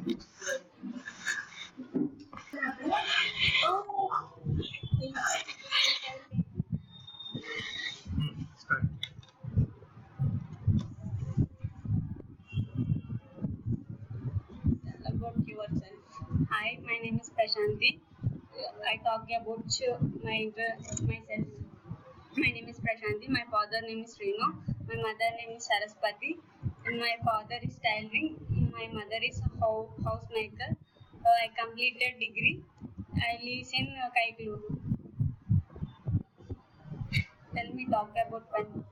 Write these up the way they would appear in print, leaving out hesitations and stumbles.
Start. About yourself. Hi, my name is Prasanthi. I talk about myself. My name is Prasanthi. My father name is Reno. My mother name is Saraswati. And my father is tailoring. My mother is housemaker. I completed degree. I live in Kaikluru. Tell me talk about pen.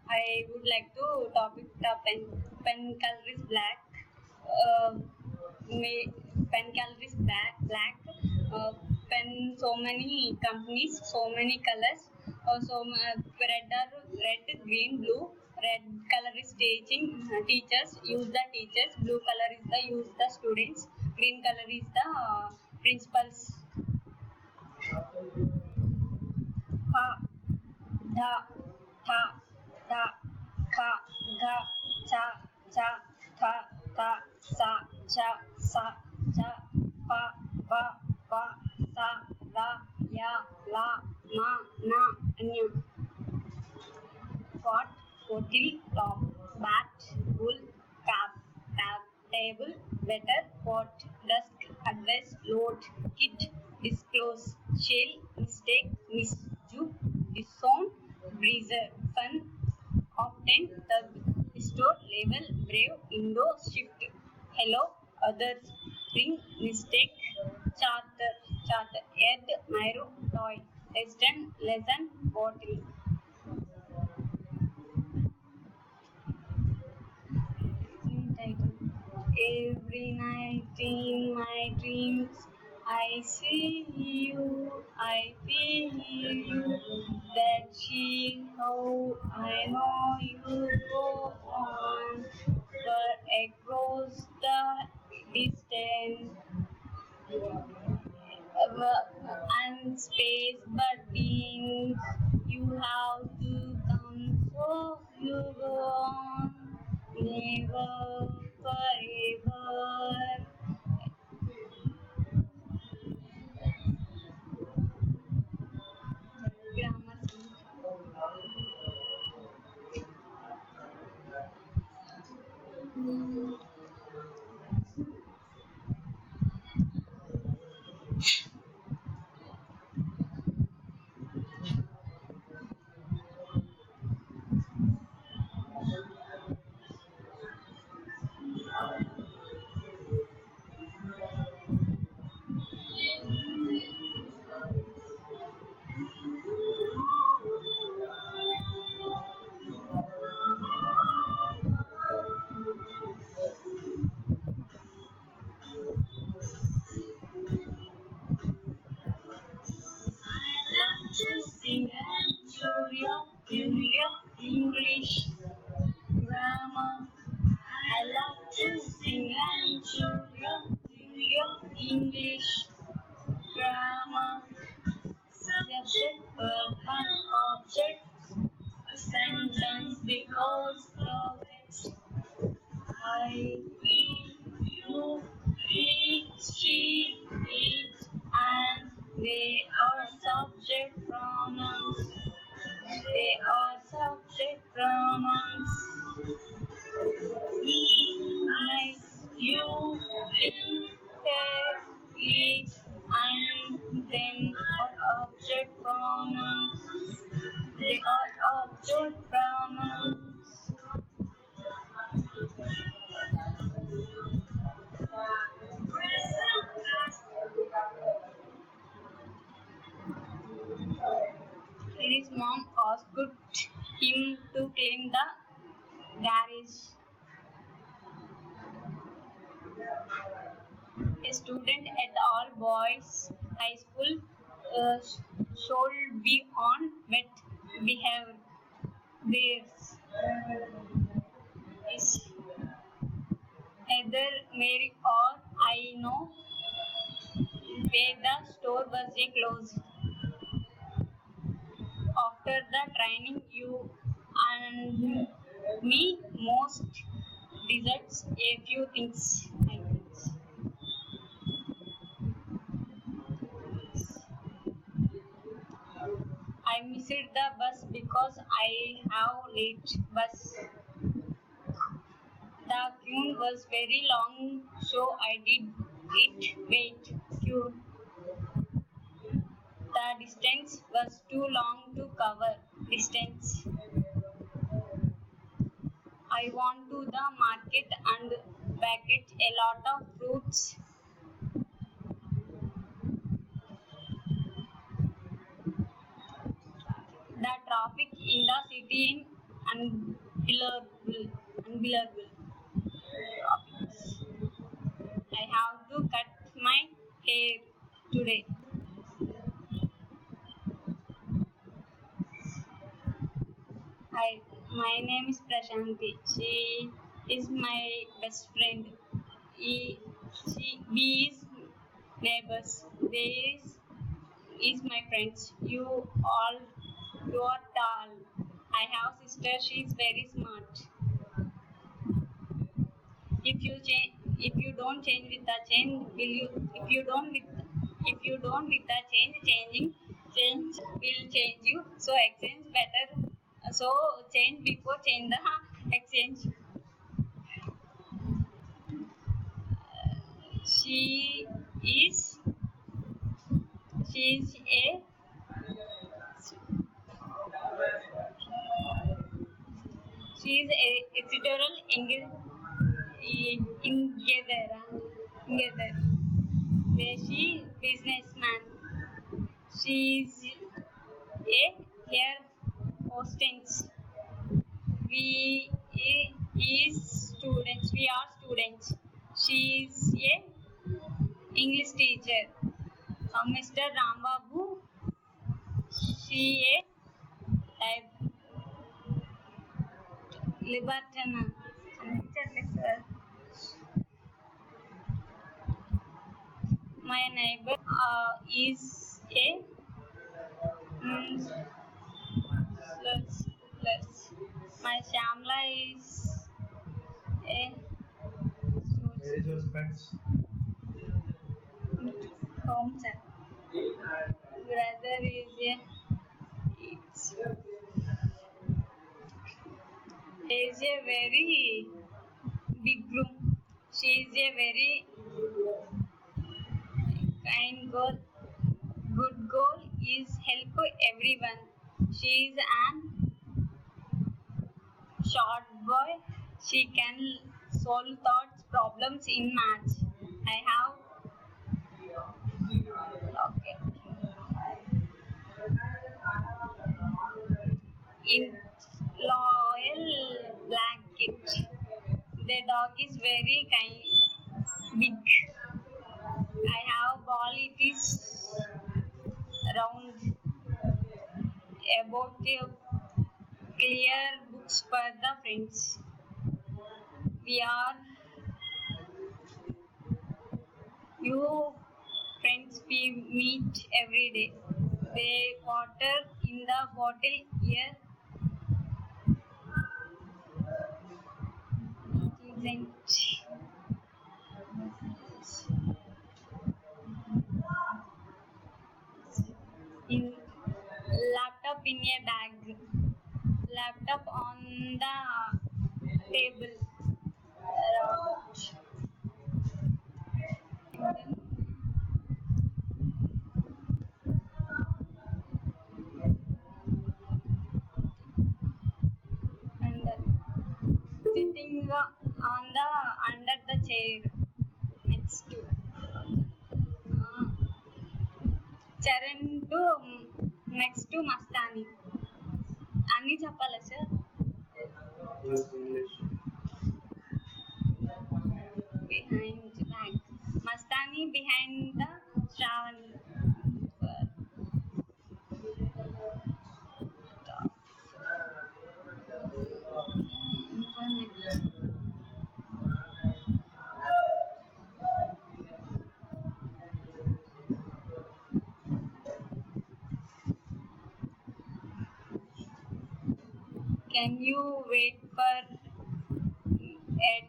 I would like to topic the pen. Pen color is black. Uh, pen color is black. Uh, pen so many companies, so many colors. Red, green, blue. Red color is teachers use the teachers. Blue color is the use the students. Green color is the principals. Ha, dha, tha, tha, kha, gha, cha, cha, tha, tha, sa, cha, sa, cha, pa, pa, pa, sa, ra, ya, la, ma, na, nya. Pot, bottle, top, bat, bull, cap, tab, table, better, pot, dusk, address, load, kit, disclose, shell, mistake, misju, disown, breezer, fun, often, thug, store, label, brave, indo, shift, hello, others, ring, mistake, charter, ed, myro, toy, lesson, bottle. Title. Every night in my dreams, I see you, I feel you. That she how I know you go on, but across the distance and space, but beings you have to come, so you go on, never forever. Grammar. Love to sing and show your English grammar. I love to sing and show your English grammar. Subject, verb, and object. Sentence because of it. I, we, you, he, she, it, and they are subject pronouns. They are subject pronouns. He, I, you, him, her, it, and them are object pronouns. They are object pronouns. His mom asked him to clean the garage. A student at all boys high school should be on wet behavior. Bears is either Mary or I know where the store was closed. After the training, you and me most deserts a few things. I missed the bus because I have late bus. The queue was very long, so I did it wait queue. The distance was too long to cover. Distance. I went to the market and packed a lot of fruits. The traffic in the city in unbearable. I have to cut my hair today. Hi, my name is Prasanthi. She is my best friend. We is neighbors. Is my friends. You are tall. I have sister. She is very smart. If you don't change with the change, will you? If you don't with the change will change you. So exchange better. So change before change the exchange. She is she is a she is a editorial together. She businessman. She is a air hostess. We is students. We are students. She is a English teacher. Mr. Rambabu. She a type libertarian. Sir. My neighbor is a plus. My Shamla is a Where is your pets? home sir. Brother is a it's is a very big room. She is a very kind girl. Good girl is help everyone. She is an short boy. She can solve thoughts problems in maths. I have okay. In loyal blanket. The dog is very kind, big. I have ball. It is round. About the clear books for the friends. We are you friends we meet every day. They water in the bottle here. Isn't in laptop in a bag. Laptop on the table. And sitting on the under the chair next to Charan to next to Mastani. అన్ని చెప్పాలా sir Yes, English. behind back Mastani behind the Shravani. Can you at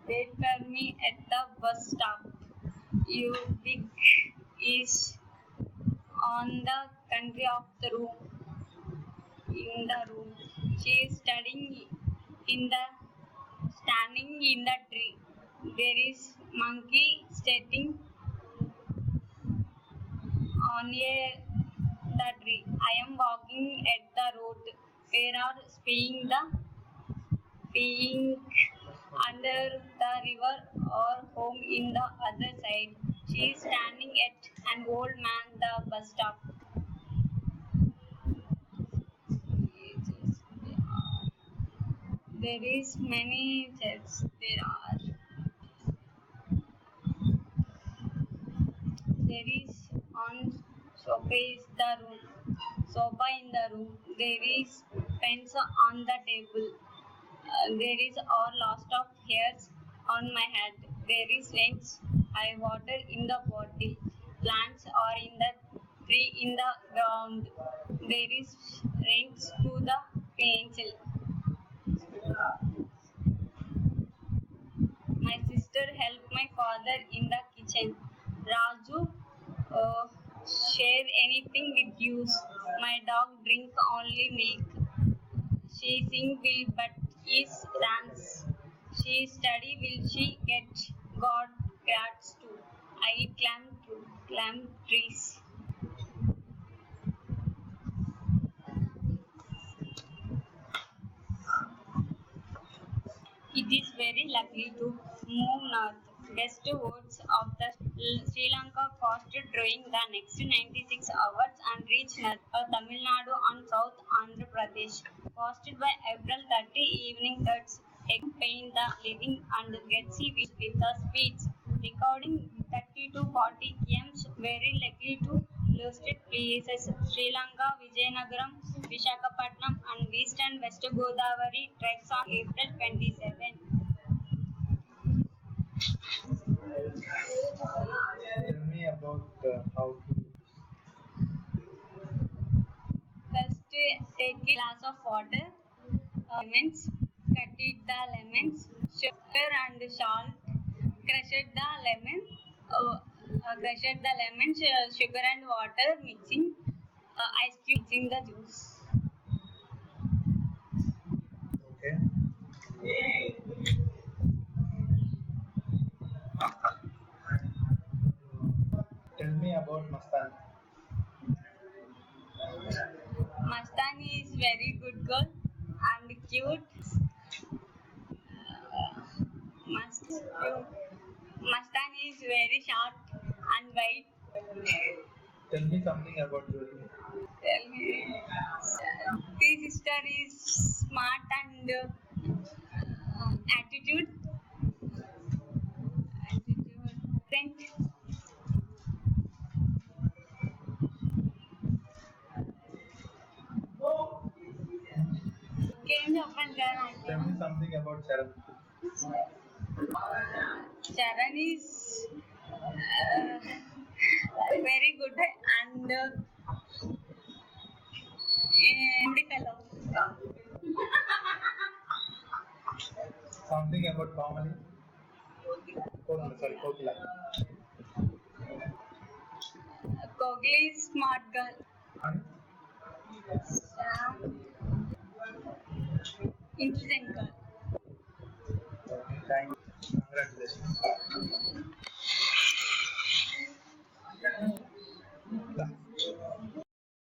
wait for me at the bus stop? You big is on the country of the room. in the room. She is studying in the standing in the tree. There is monkey sitting on the tree. I am walking at the road. There are being under the river or home in the other side. She is standing at an old man the bus stop. There is many chairs. There is on sofa is the room. Sofa in the room. There is pens on the table. There is a lot of hairs on my head. There is rains. I water in the bottle. Plants are in the tree in the ground. There is rains to the pencil. My sister helped my father in the kitchen. Raju, uh, share anything with you. My dog drink only milk. She sing will but is dance. She study will she get God grants too. I climb trees. It is very likely to move north. Best words of the Sri Lanka coast during the next 96 hours and reach Tamil Nadu and South Andhra Pradesh. Posted by April 30 evening, that's pain the living and Getsi with the speeds. Recording 30 to 40 km, very likely to listed places Sri Lanka, Vijayanagaram, Vishakhapatnam, and East and West Godavari treks on April 27. Tell me about how to. First, take a glass of water, lemons, cut it the lemons, sugar and salt, crushed the lemon, sugar and water mixing, ice cube mixing the juice. Okay. Tell me about Mastan. Mastani is very good girl and cute. Mastani is very short and white. Tell me something about Jyoti. Tell me. This sister is smart and attitude. Then change open Tell me something about Sharan. Charan is very good and comedy fellow. Something about Kamali. Kokila, sorry, Kokila. Kogli is smart girl. And Intelligent girl. thank you. Congratulations.